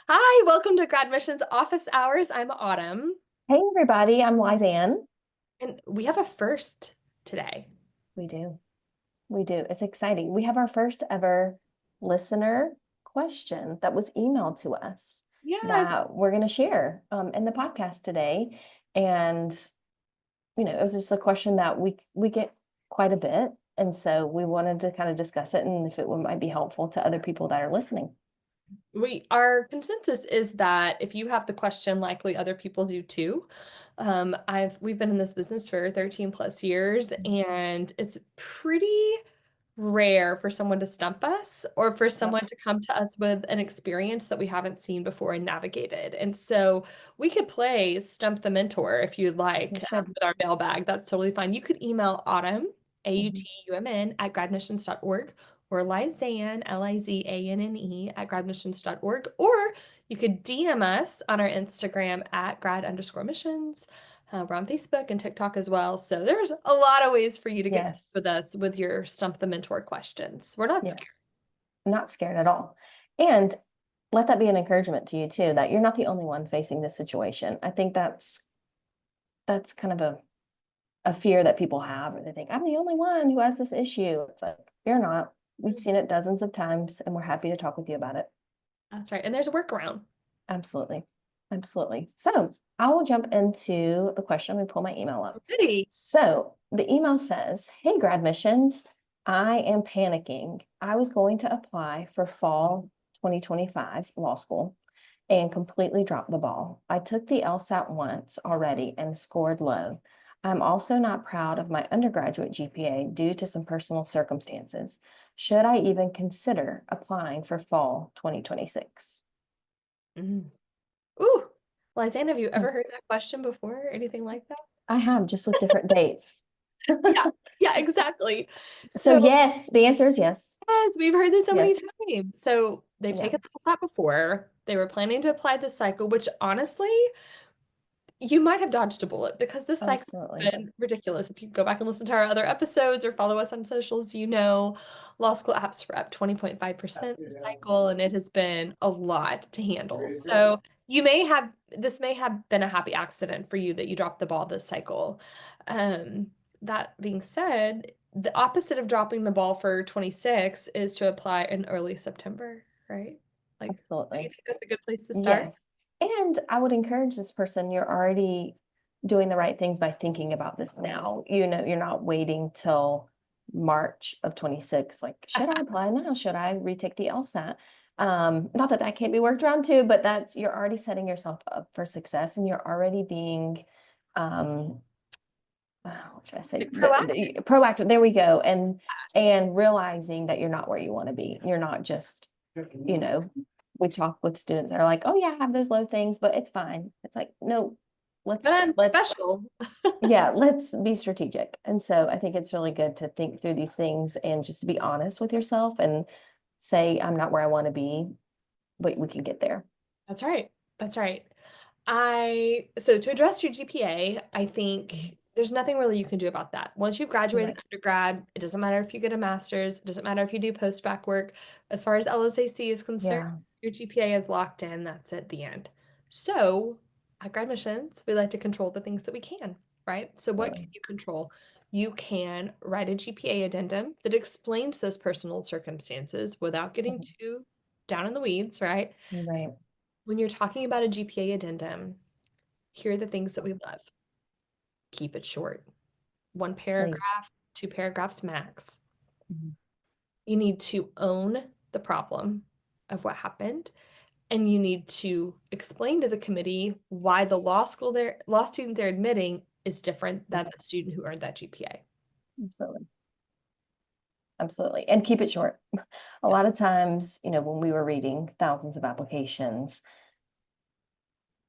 Hi, welcome to GradMissions Office Hours. I'm Autumn, Hey everybody, I'm Lisanne. and we have a first today. We do. We do. It's exciting. We have our first ever listener question that was emailed to us Yeah, that we're going to share in the podcast today. And, it was just a question that we get quite a bit. And so we wanted to kind of discuss it and if it might be helpful to other people that are listening. our consensus is that if you have the question, likely other people do too. We've been in this business for 13 plus years, and it's pretty rare for someone to stump us or for Yep, someone to come to us with an experience that we haven't seen before and navigated. And so we could play Stump the Mentor if you'd we like should. with our mailbag. That's totally fine. You could email Autumn, Mhm. AUTUMN, at gradmissions.org, or Lizanne, LIZANNE, at gradmissions.org, or you could DM us on our Instagram at grad_missions. We're on Facebook and TikTok as well. So there's a lot of ways for you to get Yes. with us with your Stump the Mentor questions. We're not Yes. scared. Not scared at all. And let that be an encouragement to you too, that you're not the only one facing this situation. I think that's kind of a fear that people have, or they think, I'm the only one who has this issue. It's like, you're not. We've seen it dozens of times, and we're happy to talk with you about it. That's right. And there's a workaround. Absolutely. Absolutely. So I will jump into the question. Let me pull my email up. Pretty. So the email says, Hey, grad missions, I am panicking. I was going to apply for fall 2025 law school and completely dropped the ball. I took the LSAT once already and scored low. I'm also not proud of my undergraduate GPA due to some personal circumstances. Should I even consider applying for fall 2026? Mm. Ooh, Lisanne, have you So ever heard that question before or anything like that? I have, just with different dates. Yeah, yeah, exactly. So So, yes, the answer is yes. yes, we've heard this so many Yes. times. So they've Yeah, taken the LSAT before. They were planning to apply this cycle, which honestly, you might have dodged a bullet because this cycle absolutely. has been ridiculous. If you go back and listen to our other episodes or follow us on socials, law school apps were up 20.5% this cycle, and it has been a lot to handle. So this may have been a happy accident for you that you dropped the ball this cycle. Um, that being said, the opposite of dropping the ball for 26 is to apply in early September, right? Like, do you Absolutely. think that's a good place to start? Yes. And I would encourage this person, you're already doing the right things by thinking about this now. You're not waiting till March of 26. Like, should I apply now? Should I retake the LSAT? Not that that can't be worked around too, but you're already setting yourself up for success and you're already being, um, what should I say? Proactive. There we go. And realizing that you're not where you want to be. You're not just, you know, we talk with students that are like, oh yeah, I have those low things, but it's fine. It's like, no, But I'm let's special. yeah, let's be strategic. And so I think it's really good to think through these things and just to be honest with yourself and say, I'm not where I want to be, but we can get there. That's right. That's right. So to address your GPA, I Mhm. think there's nothing really you can do about that. Once you've graduated Right. undergrad, it doesn't matter if you get a master's, it doesn't matter if you do post-bac work. As far as LSAC is concerned, Yeah, your GPA is locked in. That's at the end. So at Grad Missions, we like to control the things that we can, right? So what can absolutely. you control? You can write a GPA addendum that explains those personal circumstances without getting Mhm. too down in the weeds, right? Right. When you're talking about a GPA addendum, here are the things that we love. Keep it short. One Please. paragraph, two paragraphs max. Mhm. You need to own the problem of what happened, and you need to explain to the committee why the law student they're admitting is different than the student who earned that GPA. Absolutely. Absolutely. And keep it short. A Yeah. lot of times, when we were reading thousands of applications,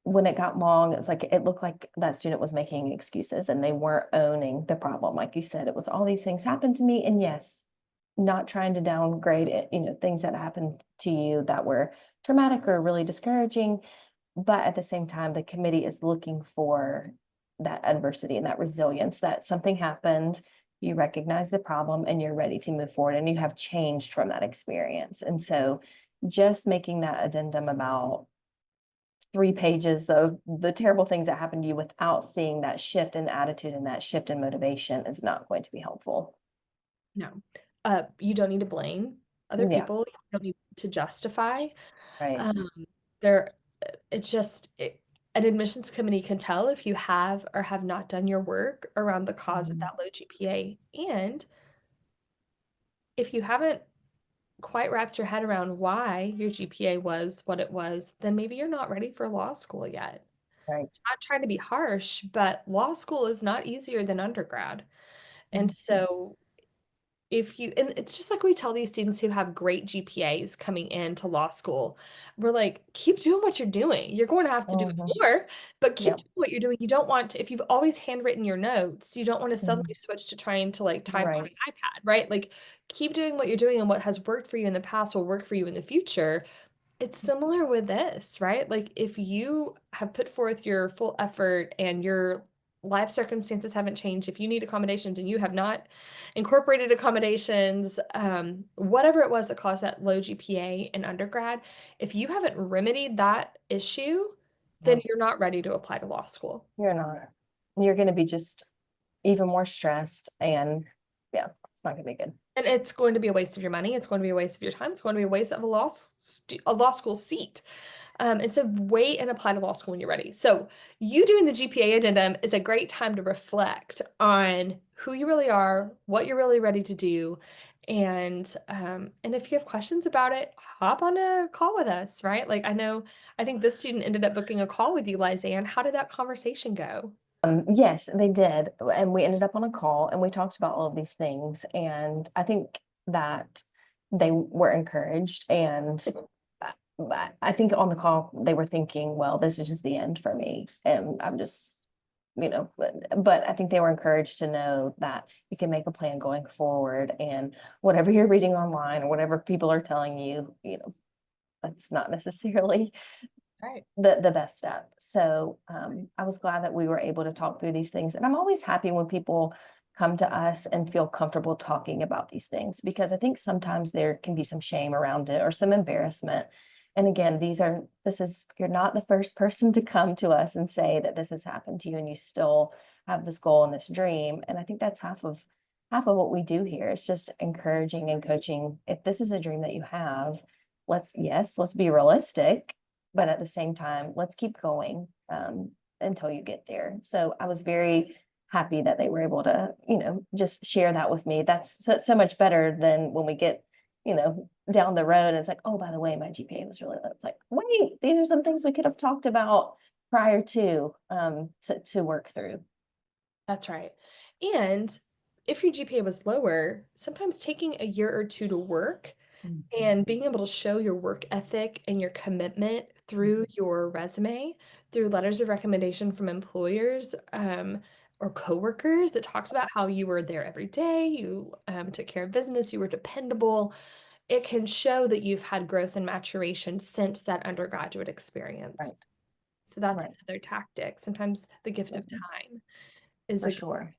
when it got long, it's like it looked like that student was making excuses and they weren't owning the problem. Like you said, it was all these things happened to me. And yes, not trying to downgrade it, things that happened to you that were traumatic or really discouraging. But at the same time, the committee is looking for that adversity and that resilience that something happened, you recognize the problem and you're ready to move forward and you have changed from that experience. And so just making that addendum about 3 pages of the terrible things that happened to you without seeing that shift in attitude and that shift in motivation is not going to be helpful. No. You don't need to blame other Yeah, people. You don't need to justify. right. Um, there, it's just an admissions committee can tell if you have or have not done your work around the cause of Mhm. that low GPA. And if you haven't quite wrapped your head around why your GPA was what it was, then maybe you're not ready for law school yet. Right. Not trying to be harsh, but law school is not easier than undergrad. And Mhm. so if you, and it's just like we tell these students who have great GPAs coming into law school, we're like, keep doing what you're doing. You're going to have to do it Mhm. more, but keep Yep. doing what you're doing. You don't want to, if you've always handwritten your notes, you don't want to suddenly Mhm. switch to trying to like type on Right. an iPad, right? Like keep doing what you're doing, and what has worked for you in the past will work for you in the future. It's similar with this, right? Like if you have put forth your full effort and your life circumstances haven't changed, if you need accommodations and you have not incorporated accommodations, whatever it was that caused that low GPA in undergrad, if you haven't remedied that issue, then No, you're not ready to apply to law school. you're not. You're going to be just even more stressed and yeah, it's not going to be good. And it's going to be a waste of your money. It's going to be a waste of your time. It's going to be a waste of a law school seat. And so wait and apply to law school when you're ready. So you doing the GPA addendum is a great time to reflect on who you really are, what you're really ready to do. And if you have questions about it, hop on a call with us, right? Like I think this student ended up booking a call with you, Lisanne. How did that conversation go? Yes, they did. And we ended up on a call and we talked about all of these things. And I think that they were encouraged. And I think on the call, they were thinking, well, this is just the end for me. And I'm just, but I think they were encouraged to know that you can make a plan going forward. And whatever you're reading online or whatever people are telling you, that's not necessarily Right. the best step. So I was glad that we were able to talk through these things. And I'm always happy when people come to us and feel comfortable talking about these things because I think sometimes there can be some shame around it or some embarrassment. And again, you're not the first person to come to us and say that this has happened to you and you still have this goal and this dream. And I think that's half of what we do here. It's just encouraging and coaching. If this is a dream that you have, let's be realistic, but at the same time, let's keep going until you get there. So I was very happy that they were able to, just share that with me. That's so much better than when we get, down the road and it's like, oh, by the way, my GPA was really low. It's like, wait, these are some things we could have talked about prior to work through. That's right. And if your GPA was lower, sometimes taking a year or two to work Mhm. and being able to show your work ethic and your commitment through your resume, through letters of recommendation from employers, or coworkers that talks about how you were there every day, you took care of business, you were dependable, it can show that you've had growth and maturation since that undergraduate experience. Right, So that's right. another tactic. Sometimes the gift of Absolutely. time is For a good. sure.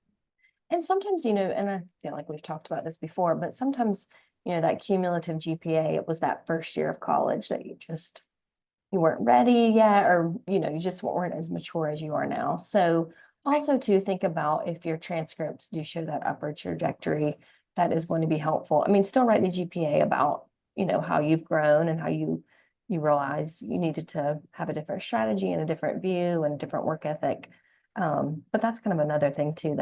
And sometimes, and I feel like we've talked about this before, but sometimes, that cumulative GPA, it was that first year of college that you weren't ready yet, or, you just weren't as mature as you are now. So also to think about if your transcripts do show that upward trajectory, that is going to be helpful. I mean, still write the GPA about, how you've grown and how you realized you needed to have a different strategy and a different view and different work ethic. But that's kind of another thing too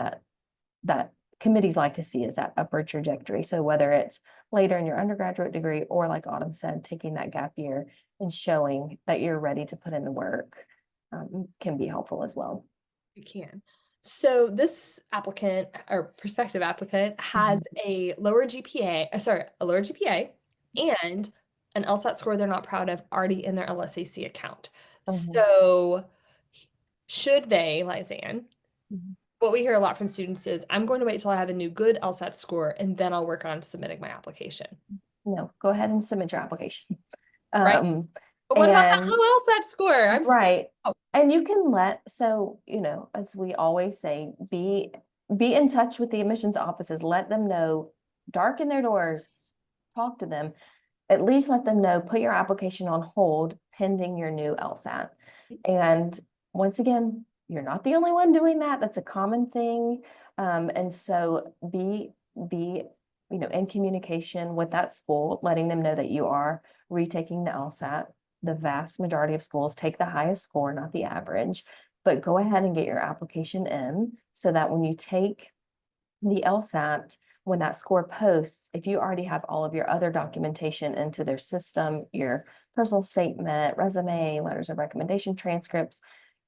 that committees like to see is that upward trajectory. So whether it's later in your undergraduate degree or like Autumn said, taking that gap year and showing that you're ready to put in the work can be helpful as well. You can. So this applicant or prospective applicant has Mhm. a lower GPA Yes. and an LSAT score they're not proud of already in their LSAC account. Mhm. So should they, Lisanne, Mhm. what we hear a lot from students is, I'm going to wait till I have a new good LSAT score and then I'll work on submitting my application. No, go ahead and submit your application. Right? Um, But what about that and low LSAT score? right. And you can as we always say, be in touch with the admissions offices, let them know, darken their doors, talk to them, at least let them know, put your application on hold pending your new LSAT. And once again, you're not the only one doing that. That's a common thing. And so be in communication with that school, letting them know that you are retaking the LSAT. The vast majority of schools take the highest score, not the average, but go ahead and get your application in so that when you take the LSAT, when that score posts, if you already have all of your other documentation into their system, your personal statement, resume, letters of recommendation, transcripts,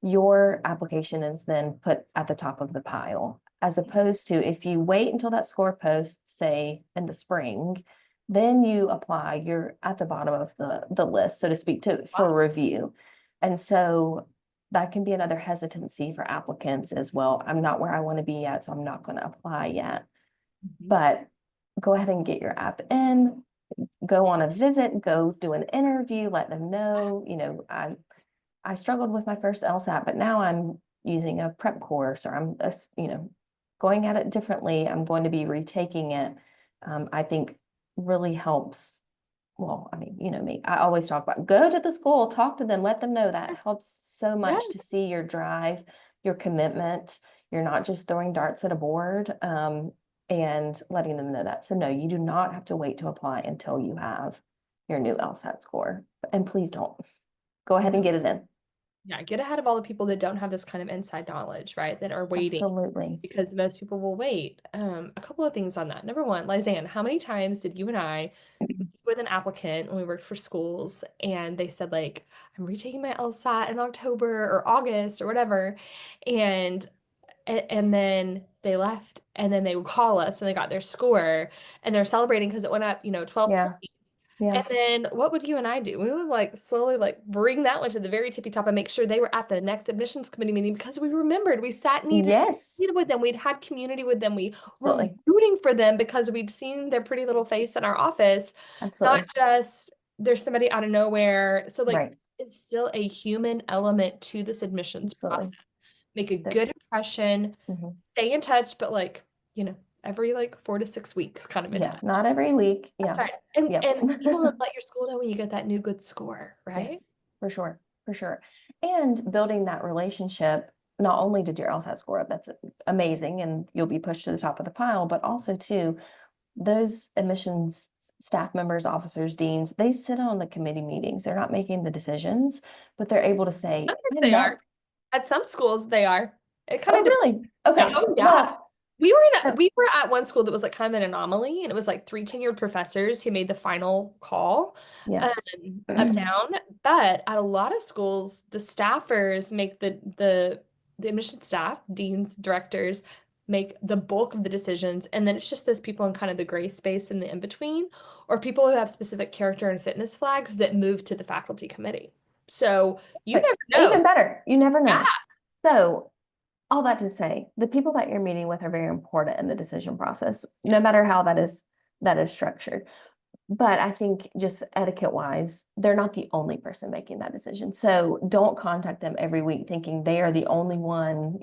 your application is then put at the top of the pile. As opposed to if you wait until that score posts, say in the spring, then you apply, you're at the bottom of the list, so to speak, for review. And so that can be another hesitancy for applicants as well. I'm not where I want to be yet, so I'm not going to apply yet. But go ahead and get your app in, go on a visit, go do an interview, let them know, I struggled with my first LSAT, but now I'm using a prep course or I'm, going at it differently. I'm going to be retaking it. I think really helps. Well, I mean, me, I always talk about go to the school, talk to them, let them know that helps so much to Yes. see your drive, your commitment. You're not just throwing darts at a board, and letting them know that. So no, you do not have to wait to apply until you have your new LSAT score. And please don't. Go ahead and get it in. Yeah, get ahead of all the people that don't have this kind of inside knowledge, right? That are waiting Absolutely. because most people will wait. A couple of things on that. Number one, Lizanne, how many times did you and I meet with an applicant when we worked for schools and they said like, I'm retaking my LSAT in October or August or whatever, and and then they left and then they would call us and they got their score and they're celebrating because it went up, 12 Yeah. points. And Yeah. then what would you and I do? We would like slowly like bring that one to the very tippy top and make sure they were at the next admissions committee meeting because we remembered we sat and Yes. needed with them. We'd had community with them. We were Absolutely. rooting for them because we'd seen their pretty little face in our office, not Absolutely. just there's somebody out of nowhere. So like Right. it's still a human element to this admissions process. Absolutely. Make a The, good impression, mhm. stay in touch, but like, every like 4 to 6 weeks kind of in Yeah. touch. Not every week. That's Yeah. right. And Yep. and let your school know when you get that new good score, right? Yes, for sure. For sure. And building that relationship, not only did your LSAT score up, that's amazing, and you'll be pushed to the top of the pile, but also too, those admissions staff members, officers, deans, they sit on the committee meetings. They're not making the decisions, but they're able to say, Sometimes I they met. are. At some schools they are. It kind Oh, of depends. really? Yeah, Okay. oh yeah. Well, so We were at one school that was like kind of an anomaly, and it was like three tenured professors who made the final call, yes. up down. But at a lot of schools, the staffers make the admission staff, deans, directors make the bulk of the decisions, and then it's just those people in kind of the gray space in the in between, or people who have specific character and fitness flags that move to the faculty committee. So you Perfect. never know. Even better. You never Yeah. know. So all that to say, the people that you're meeting with are very important in the decision process, no Yes. matter how that is structured. But I think just etiquette wise, they're not the only person making that decision. So don't contact them every week thinking they are the only one,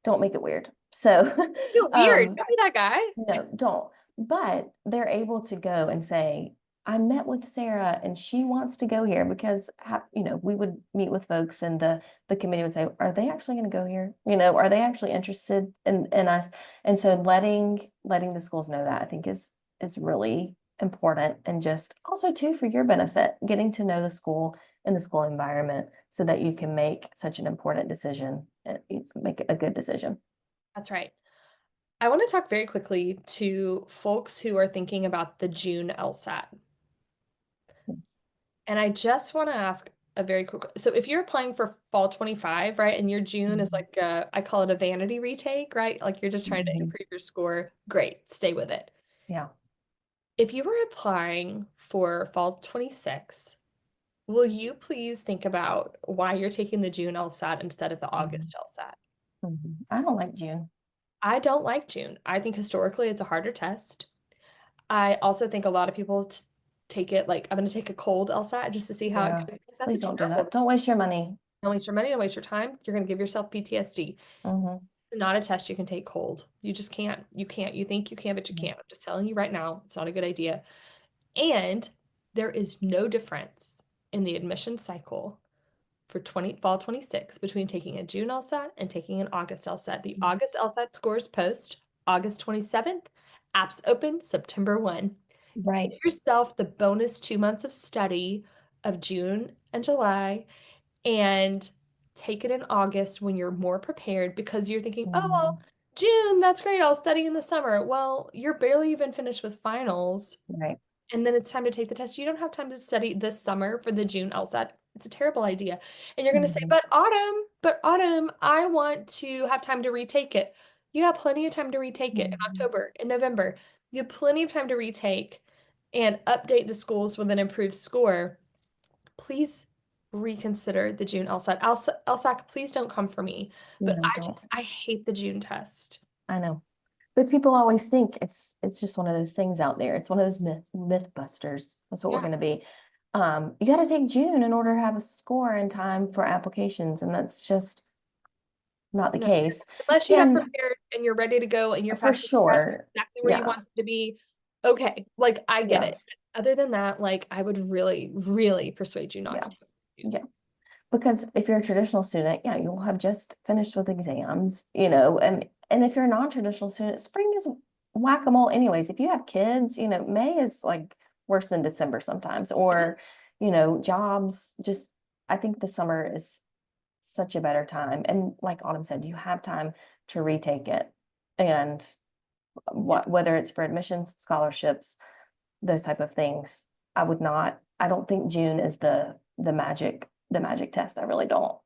don't make it weird. So Feel weird. Don't be that guy. no, don't. But they're able to go and say, I met with Sarah and she wants to go here because we would meet with folks and the committee would say, are they actually going to go here? Are they actually interested in us? And so letting the schools know that I think is really important, and just also too for your benefit, getting to know the school and the school environment so that you can make such an important decision and make a good decision. That's right. I want to talk very quickly to folks who are thinking about the June LSAT. And I just want to ask a very quick, so if you're applying for fall 25, right, and your June is Mhm. like I call it a vanity retake, right? Like you're just trying to Mhm. improve your score, great, stay with it. Yeah. If you were applying for fall 26, will you please think about why you're taking the June LSAT instead of the Mhm. August LSAT? Mhm. I don't like June. I don't like June. I think historically it's a harder test. I also think a lot of people take it like I'm going to take a cold LSAT just to see how it Yeah. goes because that's a Please don't do terrible. that. Don't waste your money. Don't waste your money, don't waste your time. You're going to give yourself PTSD. Mhm. It's not a test you can take cold. You just can't. You can't. You think you can, but you Mhm. can't. I'm just telling you right now, it's not a good idea. And there is no difference in the admission cycle for fall 26 between taking a June LSAT and taking an August LSAT. The August LSAT scores post August 27th, apps open September 1. Right. Give yourself the bonus 2 months of study of June and July and take it in August when you're more prepared because you're thinking, oh, well, June, that's great. I'll study in the summer. Well, you're barely even finished with finals. Right. And then it's time to take the test. You don't have time to study this summer for the June LSAT. It's a terrible idea. And you're going to say, but Autumn, I want to have time to retake it. You have plenty of time to retake it in October, in November. You have plenty of time to retake and update the schools with an improved score. Please reconsider the June LSAT. LSAC, please don't come for me. But No, don't. I hate the June test. I know. But people always think it's just one of those things out there. It's one of those myth busters. That's what we're Yeah. going to be. You got to take June in order to have a score in time for applications, and that's just not the No. case. Unless you have And prepared and you're ready to go and your for faculty has sure, exactly where you yeah, want it to be. Okay, like I get yeah, it. Other than that, like I would really, really persuade you not yeah, to take it. yeah. Because if you're a traditional student, yeah, you'll have just finished with exams, you know, and if you're a non-traditional student, spring is whack-a-mole anyways. If you have kids, you know, May is like worse than December sometimes, or, you know, jobs, just, I think the summer is such a better time. And like Autumn said, you have time to retake it. And whether it's for admissions, scholarships, those type of things, I don't think June is the magic test. I really don't.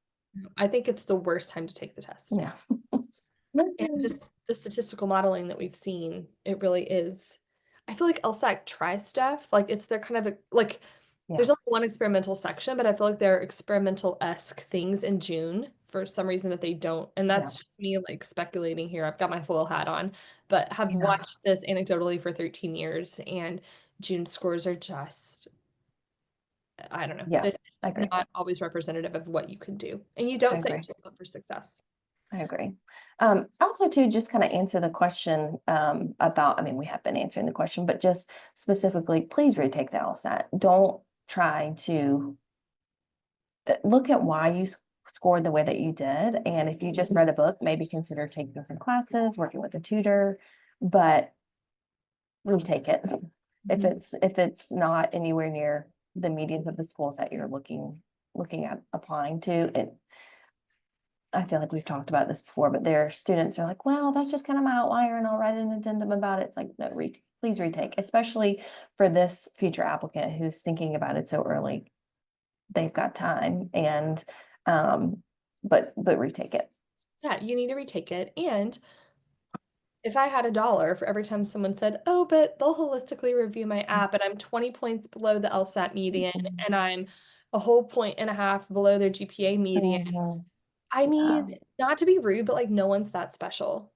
I think it's the worst time to take the test. Yeah. And just the statistical modeling that we've seen, it really is. I feel like LSAC tries stuff. Like it's their kind of like Yeah. there's only one experimental section, but I feel like there are experimental-esque things in June for some reason that they don't. And that's Yeah. just me like speculating here. I've got my full hat on, but have Yeah. watched this anecdotally for 13 years and June scores are just, I don't know. Yeah, It's I just agree. not always representative of what you can do. And you I don't set agree. yourself up for success. I agree. Also to just kind of answer the question about, I mean, we have been answering the question, but just specifically, please retake the LSAT. Don't try to look at why you scored the way that you did. And if you just read a book, maybe consider taking some classes, working with a tutor, but retake it. If it's not anywhere near the medians of the schools that you're looking at applying to, it I feel like we've talked about this before, but there are students who are like, well, that's just kind of my outlier and I'll write an addendum about it. It's like, no, please retake, especially for this future applicant who's thinking about it so early. They've got time and, but retake it. Yeah, you need to retake it. And if I had $1 for every time someone said, oh, but they'll holistically review my app and I'm 20 points below the LSAT median and I'm a whole point and a half below their GPA median. Mhm. I Yeah, mean, not to be rude, but like no one's that special.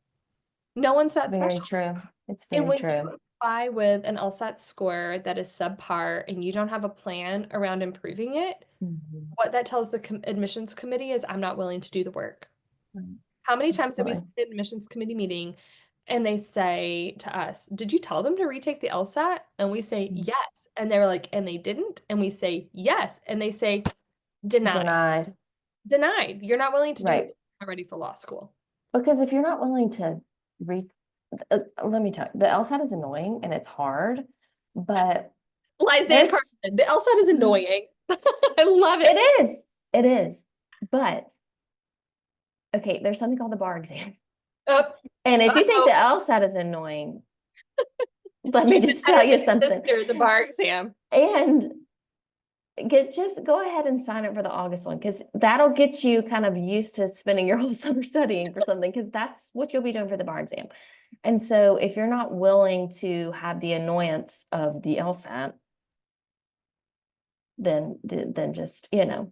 No one's it's that very special. true. It's And very when true. you apply with an LSAT score that is subpar and you don't have a plan around improving it, Mhm. what that tells the admissions committee is I'm not willing to do the work. Right. How many times have we Absolutely. seen an admissions committee meeting and they say to us, did you tell them to retake the LSAT? And we say, Mhm. yes. And they're like, and they didn't? And we say, yes. And they say, denied. Denied. Denied. You're not willing to do it. Right. You're not ready for law school. Because if you're not willing to read, let me tell you, the LSAT is annoying and it's hard, but Lizanne there's, Carson, the LSAT is annoying. I love it. it is, but okay, there's something called the bar exam. Oh, And if you think the uh-oh. LSAT is annoying, let me You just just had tell a you big something. sister, the bar exam. And just go ahead and sign up for the August one, because that'll get you kind of used to spending your whole summer studying for something, because that's what you'll be doing for the bar exam. And so if you're not willing to have the annoyance of the LSAT, then just, you know,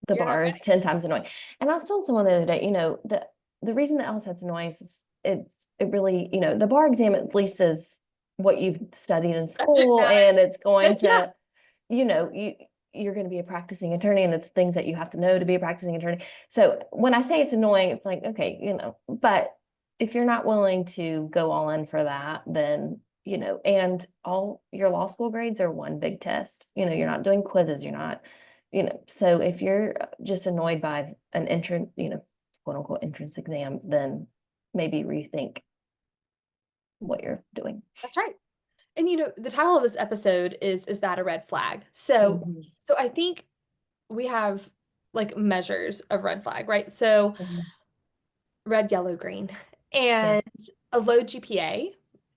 the You're not bar is ready. 10 times annoying. And I was telling someone the other day, you know, the reason the LSAT's annoying is it really, you know, the bar exam at least is what you've studied in That's it. school, and it's going Yeah. to, you know, you're going to be a practicing attorney and it's things that you have to know to be a practicing attorney. So when I say it's annoying, it's like, okay, you know, but if you're not willing to go all in for that, then and all your law school grades are one big test. You're not doing quizzes, you're not, so if you're just annoyed by an entrance, quote unquote entrance exam, then maybe rethink what you're doing. That's right. And the title of this episode is that a red flag? So Mhm, so I think we have like measures of red flag, right? So mhm. red, yellow, green. Yeah. And a low GPA,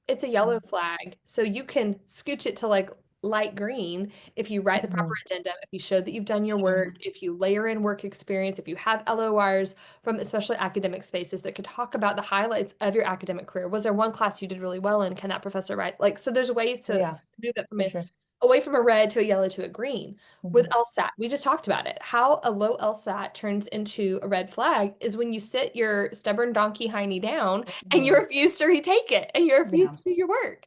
it's a yellow Mhm, flag. So you can scooch it to like light green if you write the proper mhm. addendum, if you show that you've done your Sure. work, if you layer in work experience, if you have LORs from especially academic spaces that could talk about the highlights of your academic career. Was there one class you did really well in? Can that professor write? Like, so there's ways to Yeah, move it for sure. away from a red to a yellow to a green. With Mhm, LSAT, we just talked about it. How a low LSAT turns into a red flag is when you sit your stubborn donkey hiney down and you mhm. refuse to retake it and you refuse Yeah. to do your work.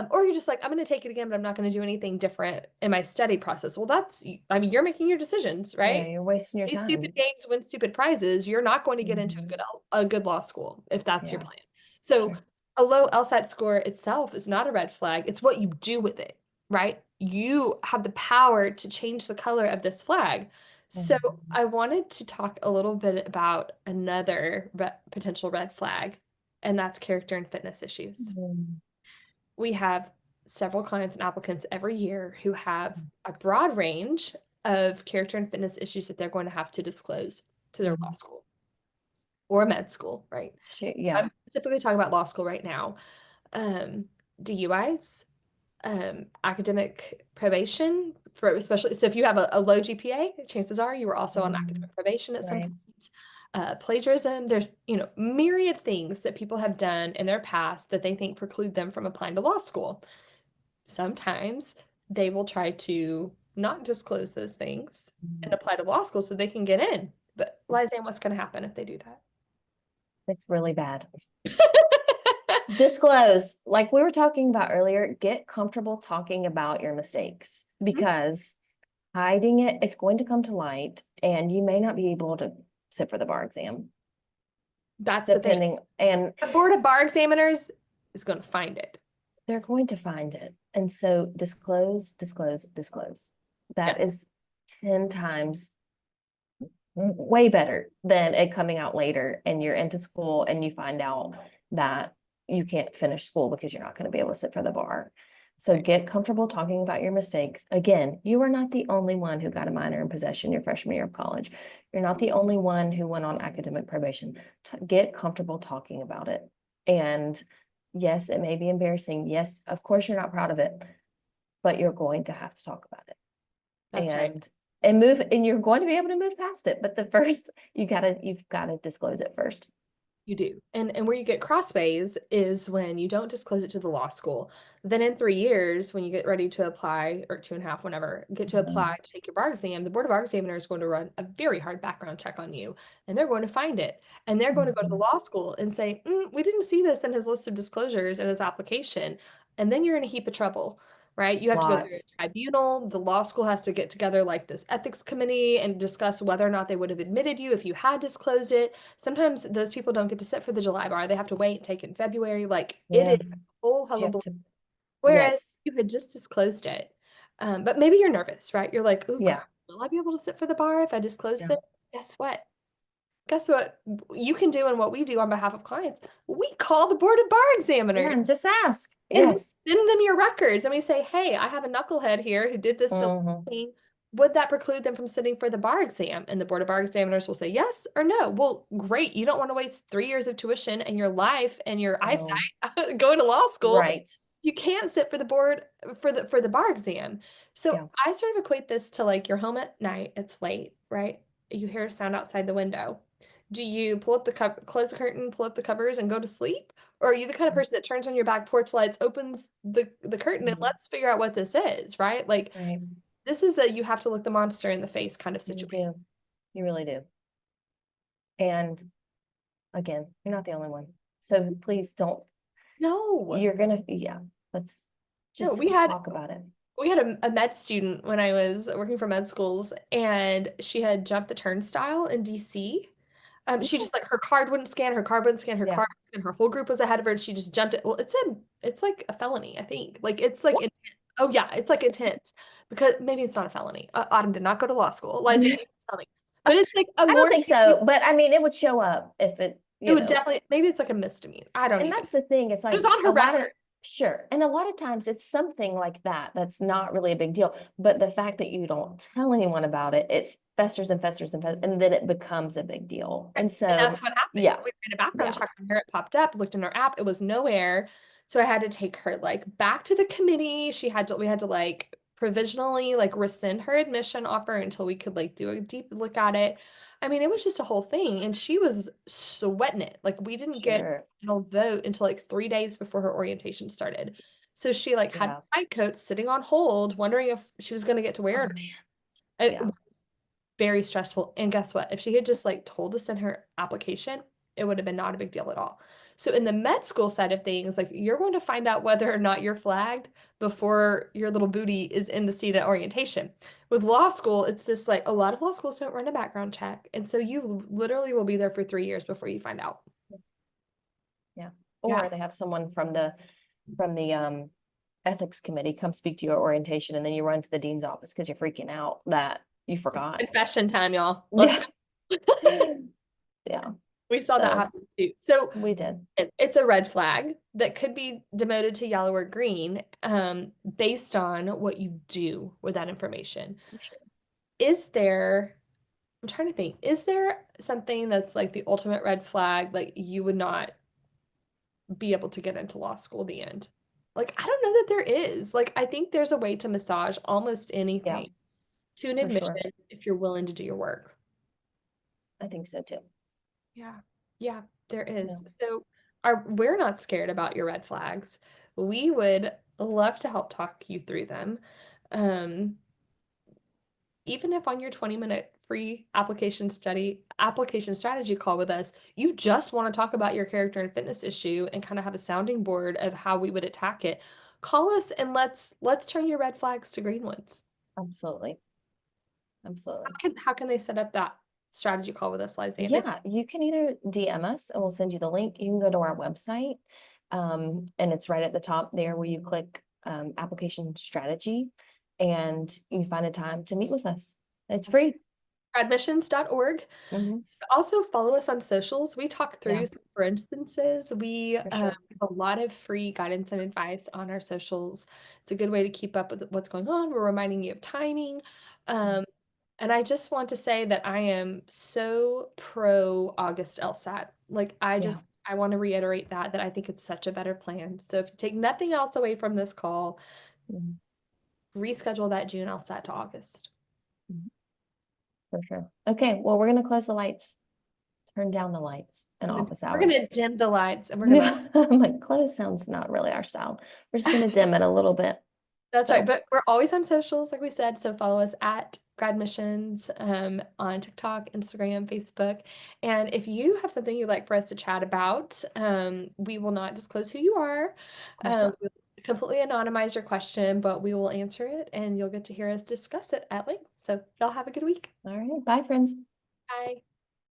Or you're just like, I'm going to take it again, but I'm not going to do anything different in my study process. Well, I mean, you're making your decisions, Yeah, right? you're wasting your Play stupid time. games, win stupid prizes. You're not going to get into Mhm. a good law school if that's your Yeah, plan. So sure. a low LSAT score itself is not a red flag. It's what you do with it, right? You have the power to change the color of this flag. So Mhm. I wanted to talk a little bit about another potential red flag, and that's character and fitness issues. Mhm. We have several clients and applicants every year who have a broad range of character and fitness issues that they're going to have to disclose to their law Mhm. school or med school, right? Yeah. I'm specifically talking about law school right now. Um, DUIs, academic probation for especially so if you have a low GPA, chances are you were also on Mhm. academic probation at some Right. point. Plagiarism, there's myriad things that people have done in their past that they think preclude them from applying to law school. Sometimes they will try to not disclose those things and Mhm. apply to law school so they can get in. But Liza, what's going to happen if they do that? It's really bad. Disclose, like we were talking about earlier, get comfortable talking about your mistakes because hiding it, it's going to come to light and you may not be able to sit for the bar exam, That's the thing. depending, and The board of bar examiners is going to find it. they're going to find it. And so disclose, disclose, disclose. That Yes. is 10 times way better than it coming out later and you're into school and you find out that you can't finish school because you're not going to be able to sit for the bar. So Right. get comfortable talking about your mistakes. Again, you are not the only one who got a minor in possession your freshman year of college. You're not the only one who went on academic probation. Get comfortable talking about it. And yes, it may be embarrassing. Yes, of course you're not proud of it, but you're going to have to talk about it That's right. and move, and you're going to be able to move past it. But the first, you've gotta disclose it first. You do. And where you get crossways is when you don't disclose it to the law school. Then in 3 years, when you get ready to apply, or 2.5, whenever, get to apply Mhm. to take your bar exam, the Board of Bar Examiner is going to run a very hard background check on you. And they're going to find it. And they're going to go to the Mhm. law school and say, we didn't see this in his list of disclosures in his application. And then you're in a heap of trouble, right? You have to go through Lot. a tribunal. The law school has to get together like this ethics committee and discuss whether or not they would have admitted you if you had disclosed it. Sometimes those people don't get to sit for the July bar. They have to wait and take it in February. Like it is Yeah. a whole You have hullabaloo. to, Whereas yes. you had just disclosed it. But maybe you're nervous, right? You're like, oh God, Yeah. will I be able to sit for the bar if I disclose Yeah. this? Guess what? Guess what you can do and what we do on behalf of clients? We call the board of bar Yeah. examiners And just ask. and we Yes. send them your records and we say, hey, I have a knucklehead here who did this silly Mhm. thing. Would that preclude them from sitting for the bar exam? And the board of bar examiners will say yes or no. Well, great. You don't want to waste 3 years of tuition and your life and your eyesight No. going to law school. Right. You can't sit for the board for the bar exam. So Yeah. I sort of equate this to like you're home at night, it's late, right? You hear a sound outside the window. Do you pull up the close the curtain, pull up the covers, and go to sleep? Or are you the kind of person that turns on your back porch lights, opens the curtain, and Mhm. let's figure out what this is, right? Like Right. this is a you have to look the monster in the face kind of You situation. do. You really do. And again, you're not the only one. So please don't, No, you're gonna, yeah, let's no, just talk about it. we had a med student when I was working for med schools, and she had jumped the turnstile in DC. She just like her card wouldn't scan, her card wouldn't scan, her Yeah. card wouldn't scan, her whole group was ahead of her, and she just jumped it. Well, it's like a felony, I think. Like it's like What? intense. Oh yeah, it's like intense because maybe it's not a felony. Autumn did not go to law school. Liza, can you tell me? But it's like a I don't more think serious. so, but I mean, it would show up if it, It you would know, definitely maybe it's like a misdemeanor. I don't and even. that's the thing. It's It was like on her a lot of, record. sure. And a lot of times it's something like that. That's not really a big deal. But the fact that you don't tell anyone about it, it festers and festers and festers, and then it becomes a big deal. And And that's so, what happened. yeah, We ran a background yeah, check on her. It popped up, looked in her app. It was nowhere. So I had to take her like back to the committee. We had to like provisionally like rescind her admission offer until we could like do a deep look at it. I mean, it was just a whole thing. And she was sweating it. Like we didn't get the sure. final vote until like 3 days before her orientation started. So she like had her Yeah. white coat sitting on hold, wondering if she was going to get to wear Oh it. man. It Yeah. very stressful. And guess what? If she had just like told us in her application, it would have been not a big deal at all. So in the med school side of things, like you're going to find out whether or not you're flagged before your little booty is in the seat at orientation. With law school, it's just like a lot of law schools don't run a background check. And so you literally will be there for 3 years before you find out. Yeah. Yeah. Or they have someone from the ethics committee come speak to your orientation, and then you run to the dean's office because you're freaking out that you forgot. Confession time, y'all. Let's Yeah. go. Yeah. We saw that So happen too. So we did. it's a red flag that could be demoted to yellow or green, based on what you do with that information. Is there, I'm trying to think, is there something that's like the ultimate red flag, like you would not be able to get into law school the end? Like, I don't know that there is. Like, I think there's a way to massage almost Yeah, anything to an for sure. admission if you're willing to do your work. I think so too. Yeah. Yeah, there is. No, So we're not scared about your red flags. We would love to help talk you through them. Um, Even if on your 20-minute free application strategy call with us, you just want to talk about your character and fitness issue and kind of have a sounding board of how we would attack it. Call us and let's turn your red flags to green ones. absolutely. Absolutely. How can they set up that strategy call with us, Liza? Yeah, you can either DM us and we'll send you the link. You can go to our website. And it's right at the top there where you click application strategy and you find a time to meet with us. It's free. GradMissions.org. Mhm. Also follow us on socials. We talk Yeah, through some for instances. We for have sure. a lot of free guidance and advice on our socials. It's a good way to keep up with what's going on. We're reminding you of timing. Mm. Um, and I just want to say that I am so pro August LSAT. Like Yeah. I want to reiterate that I think it's such a better plan. So if you take nothing else away from this call, Mhm. reschedule that June LSAT to August. Mhm. For sure. Okay, well, we're gonna close the lights, turn down the lights in office We're gonna hours. dim the lights and we're gonna I'm like, close sounds not really our style. We're just gonna dim it a little bit. That's right. So, But we're always on socials, like we said. So follow us at GradMissions, on TikTok, Instagram, Facebook. And if you have something you'd like for us to chat about, we will not disclose who you are. of course not. We'll completely anonymize your question, but we will answer it and you'll get to hear us discuss it at length. So y'all have a good week. All right, bye, friends. Bye.